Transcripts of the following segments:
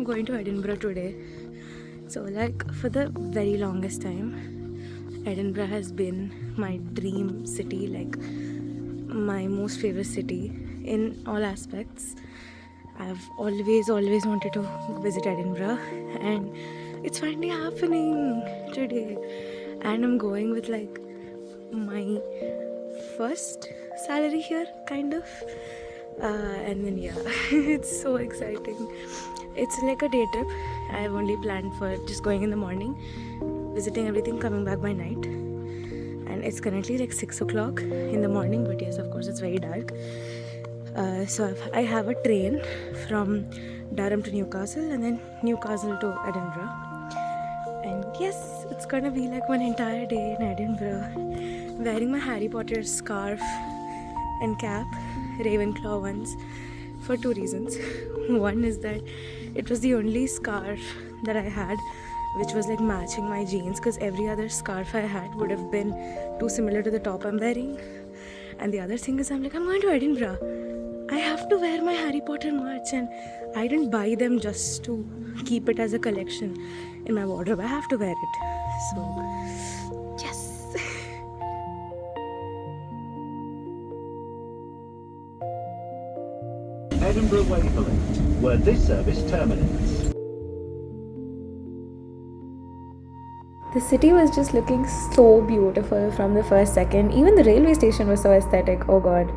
I'm going to Edinburgh today. So like for the very longest time, Edinburgh has been my dream city, like my most favorite city in all aspects. I've always wanted to visit Edinburgh, and it's finally happening today. And I'm going with like my first salary here, kind of. And then yeah, it's so exciting. It's like a day trip. I've only planned for just going in the morning, visiting everything, coming back by night. And it's currently like 6 o'clock in the morning, but yes, of course it's very dark. So I have a train from Durham to Newcastle and then Newcastle to Edinburgh. And yes, it's gonna be like one entire day in Edinburgh, wearing my Harry Potter scarf and cap, Ravenclaw ones, for two reasons. One is that it was the only scarf that I had which was like matching my jeans, because every other scarf I had would have been too similar to the top I'm wearing. And the other thing is I'm going to Edinburgh, I have to wear my Harry Potter merch, and I didn't buy them just to keep it as a collection in my wardrobe. I have to wear it. So yes. Edinburgh Waverley, where this service terminates. The city was just looking so beautiful from the first second. Even the railway station was so aesthetic. Oh god.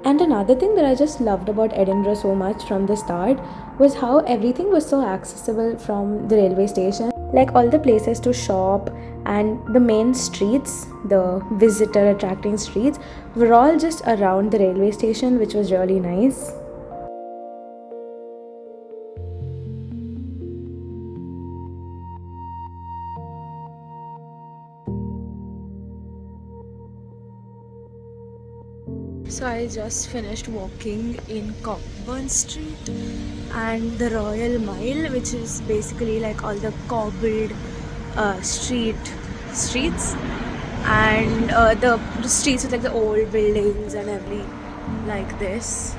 And another thing that I just loved about Edinburgh so much from the start was how everything was so accessible from the railway station. Like all the places to shop and the main streets, the visitor attracting streets, were all just around the railway station, which was really nice. So I just finished walking in Cockburn Street and the Royal Mile, which is basically like all the cobbled streets and the streets with like the old buildings and every like this.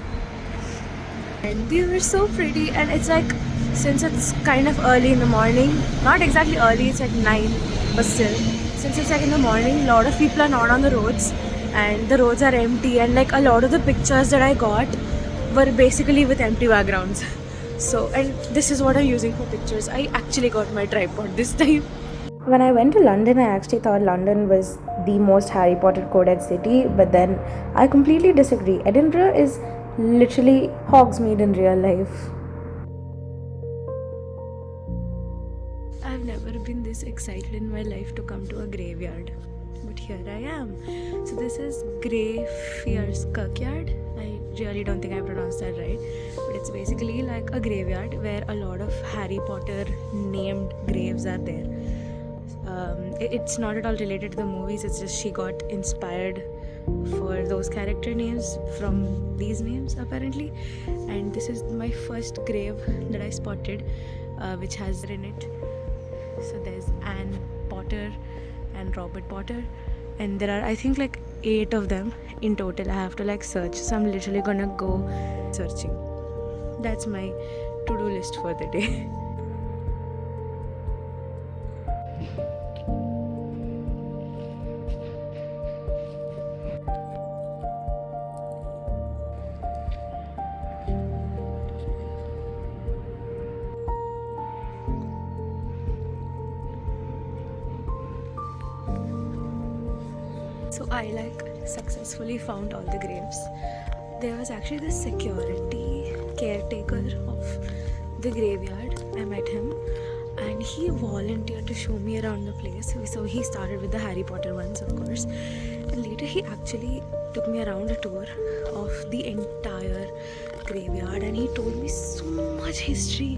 And they were so pretty, and it's like, since it's kind of early in the morning, not exactly early, it's like 9, but still, since it's like in the morning, a lot of people are not on the roads. And the roads are empty, and like a lot of the pictures that I got were basically with empty backgrounds. So, and this is what I'm using for pictures. I actually got my tripod this time. When I went to London, I actually thought London was the most Harry Potter coded city, but then I completely disagree. Edinburgh is literally Hogsmeade in real life. I've never been this excited in my life to come to a graveyard. But here I am. So this is Greyfriars Kirkyard. I really don't think I pronounced that right, but it's basically like a graveyard where a lot of Harry Potter named graves are there. It's not at all related to the movies, it's just she got inspired for those character names from these names apparently. And this is my first grave that I spotted, which has in it. So there's Anne Potter and Robert Potter, and there are I think like 8 of them in total. I have to like search, so I'm literally gonna go searching. That's my to-do list for the day. So I like successfully found all the graves. There was actually the security caretaker of the graveyard. I met him and he volunteered to show me around the place. So he started with the Harry Potter ones, of course, and later he actually took me around a tour of the entire graveyard, and he told me so much history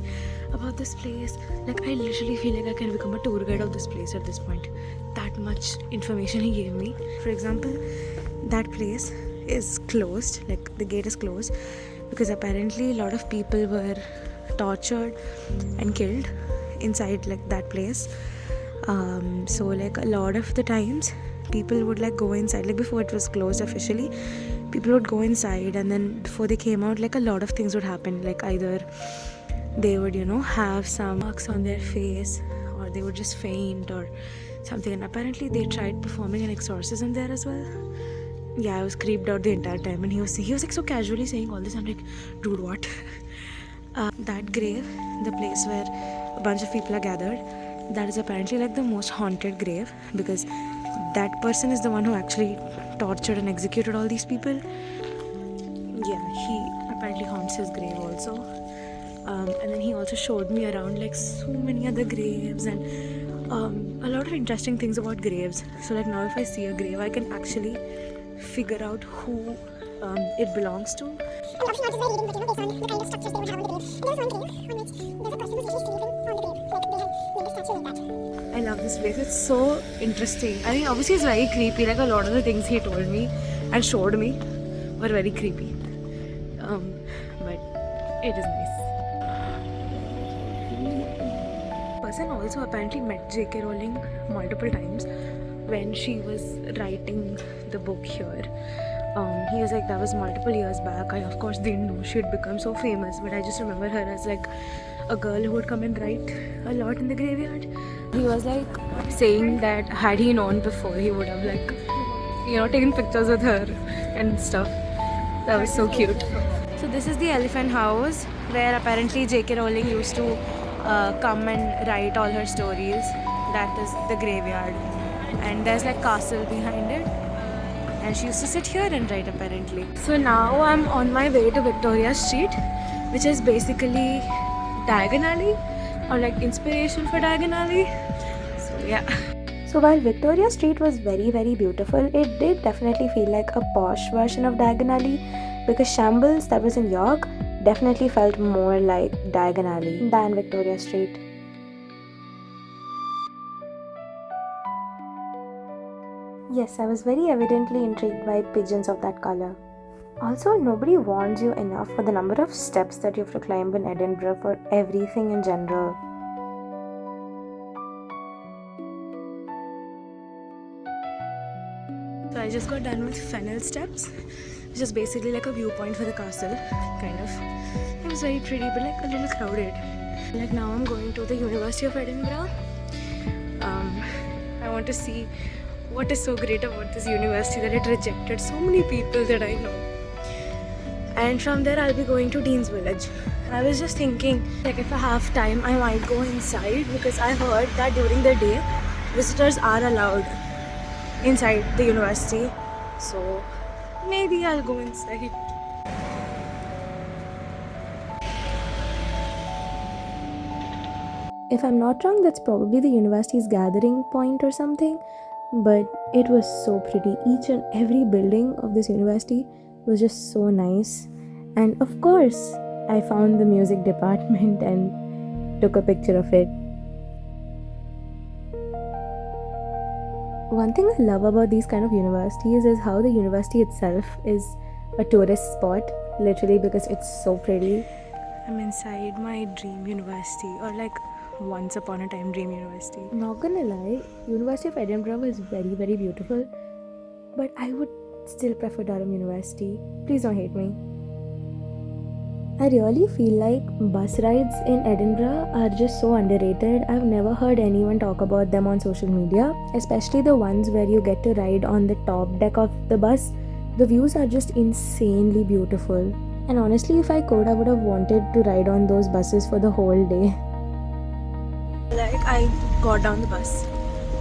about this place. Like I literally feel like I can become a tour guide of this place at this point. That much information he gave me. For example, that place is closed, like the gate is closed, because apparently a lot of people were tortured and killed inside like that place. So like a lot of the times people would like go inside, like before it was closed officially, people would go inside, and then before they came out, like a lot of things would happen. Like either they would, have some marks on their face, or they would just faint or something. And apparently they tried performing an exorcism there as well. Yeah, I was creeped out the entire time, and he was like so casually saying all this. I'm like, dude, what? That grave, the place where a bunch of people are gathered, that is apparently like the most haunted grave, because that person is the one who actually tortured and executed all these people. Yeah, he apparently haunts his grave also. And then he also showed me around like so many other graves and a lot of interesting things about graves. So like now if I see a grave, I can actually figure out who it belongs to. And obviously not just very living, but based on the kind of structures they would have on the grave. And there was one grave on which there's a person who's literally sleeping on the grave. Like they had made a statue like that. I love this place. It's so interesting. I mean, obviously it's very creepy. Like a lot of the things he told me and showed me were very creepy. But it is nice. Person also apparently met J.K. Rowling multiple times when she was writing the book here. He was like, that was multiple years back. I of course didn't know she'd become so famous, but I just remember her as like a girl who would come and write a lot in the graveyard. He was like saying that had he known before, he would have like, taken pictures with her and stuff. That was so cute. So this is the elephant house where apparently J.K. Rowling used to come and write all her stories. That is the graveyard, and there's like castle behind it, and she used to sit here and write apparently. So now I'm on my way to Victoria Street, which is basically Diagon Alley, or like inspiration for Diagon Alley. So yeah. So while Victoria Street was very, very beautiful, it did definitely feel like a posh version of Diagon Alley, because Shambles, that was in York, definitely felt more like Diagon Alley than Victoria Street. Yes, I was very evidently intrigued by pigeons of that colour. Also, nobody warns you enough for the number of steps that you have to climb in Edinburgh for everything in general. So I just got done with Fennel Steps, which is basically like a viewpoint for the castle, kind of. It was very pretty, but like a little crowded. Like now I'm going to the University of Edinburgh. I want to see what is so great about this university that it rejected so many people that I know. And from there I'll be going to Dean's Village. I was just thinking, like if I have time, I might go inside, because I heard that during the day, visitors are allowed inside the university. So maybe I'll go inside. If I'm not wrong, that's probably the university's gathering point or something. But it was so pretty. Each and every building of this university was just so nice. And of course, I found the music department and took a picture of it. One thing I love about these kind of universities is how the university itself is a tourist spot, literally, because it's so pretty. I'm inside my dream university, or like once upon a time dream university. Not gonna lie, University of Edinburgh is very, very beautiful, but I would still prefer Durham University. Please don't hate me. I really feel like bus rides in Edinburgh are just so underrated. I've never heard anyone talk about them on social media, especially the ones where you get to ride on the top deck of the bus. The views are just insanely beautiful. And honestly, if I could, I would have wanted to ride on those buses for the whole day. Like I got down the bus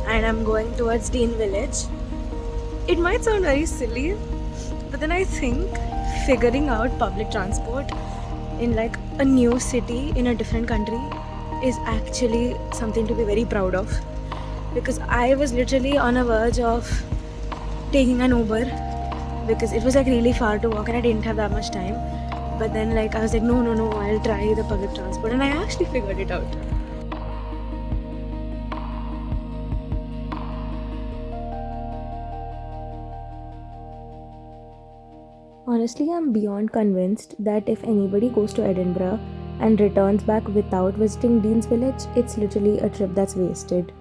and I'm going towards Dean Village. It might sound very silly, but then I think figuring out public transport in like a new city in a different country is actually something to be very proud of, because I was literally on a verge of taking an Uber because it was like really far to walk and I didn't have that much time. But then like I was like no, I'll try the public transport, and I actually figured it out. Honestly, I'm beyond convinced that if anybody goes to Edinburgh and returns back without visiting Dean's Village, it's literally a trip that's wasted.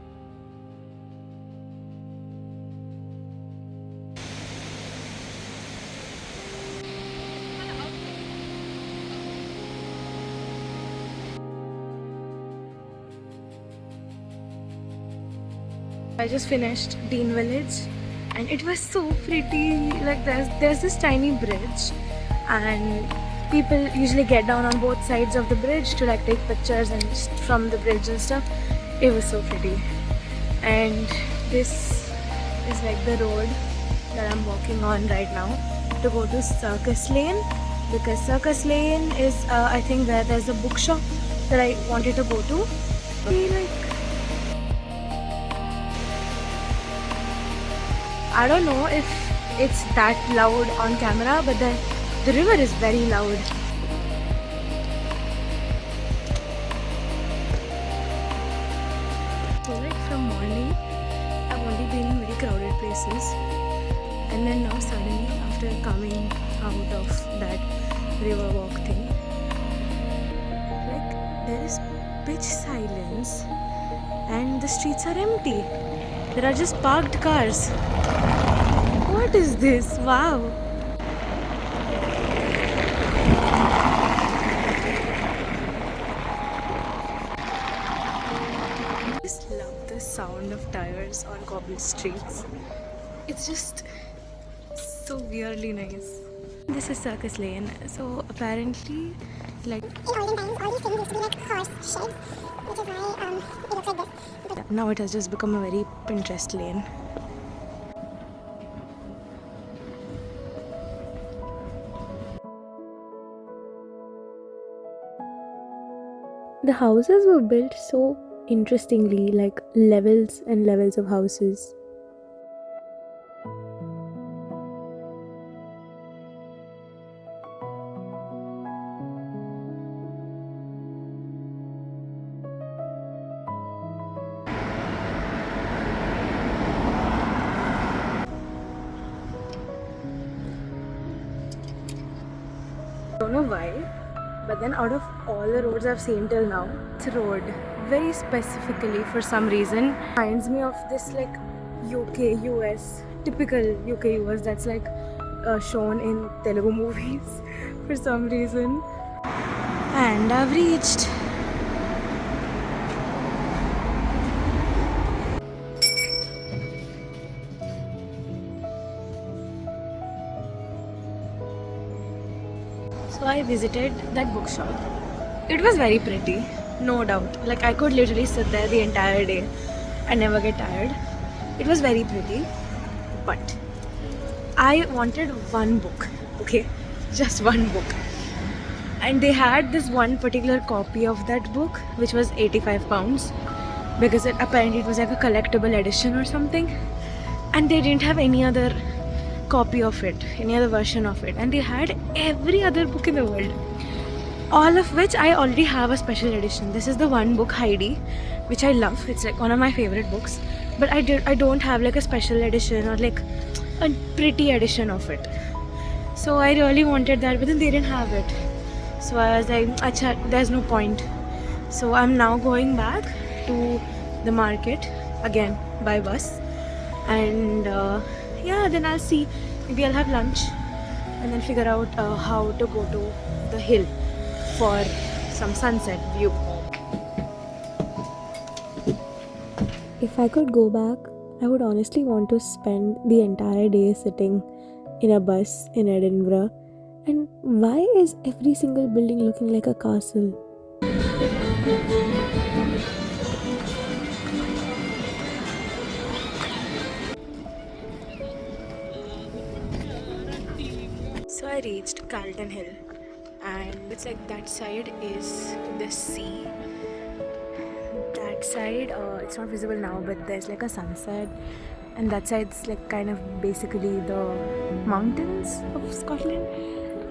I just finished Dean Village and it was so pretty. Like there's this tiny bridge and people usually get down on both sides of the bridge to like take pictures and from the bridge and stuff. It was so pretty. And this is like the road that I'm walking on right now to go to Circus Lane, because Circus Lane is I think where there's a bookshop that I wanted to go to. I don't know if it's that loud on camera, but the river is very loud. So like from morning, I've only been in very crowded places, and then now suddenly after coming out of that river walk thing, like there is pitch silence and the streets are empty. There are just parked cars. What is this? Wow. I just love the sound of tires on cobbled streets. It's just so weirdly nice. This is Circus Lane. So apparently, like In olden times, all these things used to be like horse sheds, which is why it looks like this. But now it has just become a very Pinterest lane. The houses were built so interestingly, like levels and levels of houses. I don't know why, but then out of all the roads I've seen till now, this road very specifically for some reason reminds me of this like UK US, typical UK US that's like shown in Telugu movies for some reason. And I've reached. So I visited that bookshop. It was very pretty, no doubt. Like I could literally sit there the entire day and never get tired. It was very pretty, but I wanted one book, okay? Just one book. And they had this one particular copy of that book which was £85 because apparently it was like a collectible edition or something. And they didn't have any other copy of it, any other version of it, and they had every other book in the world, all of which I already have a special edition. This is the one book, Heidi, which I love. It's like one of my favorite books, but I don't have like a special edition or like a pretty edition of it. So I really wanted that, but then they didn't have it. So I was like, acha, there's no point. So I'm now going back to the market again by bus, and yeah, then I'll see. Maybe I'll have lunch and then figure out how to go to the hill for some sunset view. If I could go back, I would honestly want to spend the entire day sitting in a bus in Edinburgh. And why is every single building looking like a castle? So I reached Calton Hill, and it's like that side is the sea. That side, it's not visible now, but there's like a sunset, and that side's like kind of basically the mountains of Scotland.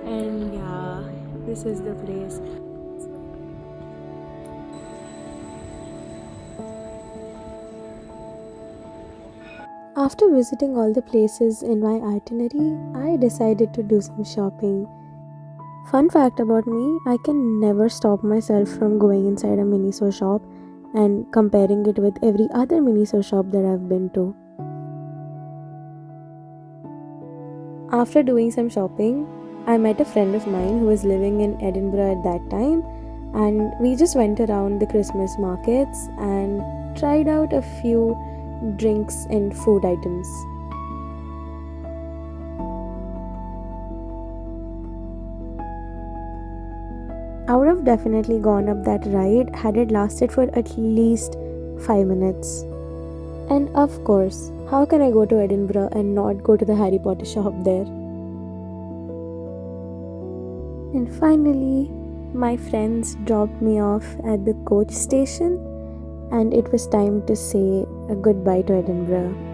And yeah, this is the place. After visiting all the places in my itinerary, I decided to do some shopping. Fun fact about me, I can never stop myself from going inside a Miniso shop and comparing it with every other Miniso shop that I've been to. After doing some shopping, I met a friend of mine who was living in Edinburgh at that time, and we just went around the Christmas markets and tried out a few drinks and food items. I would have definitely gone up that ride had it lasted for at least 5 minutes. And of course, how can I go to Edinburgh and not go to the Harry Potter shop there? And finally, my friends dropped me off at the coach station, and it was time to say a goodbye to Edinburgh.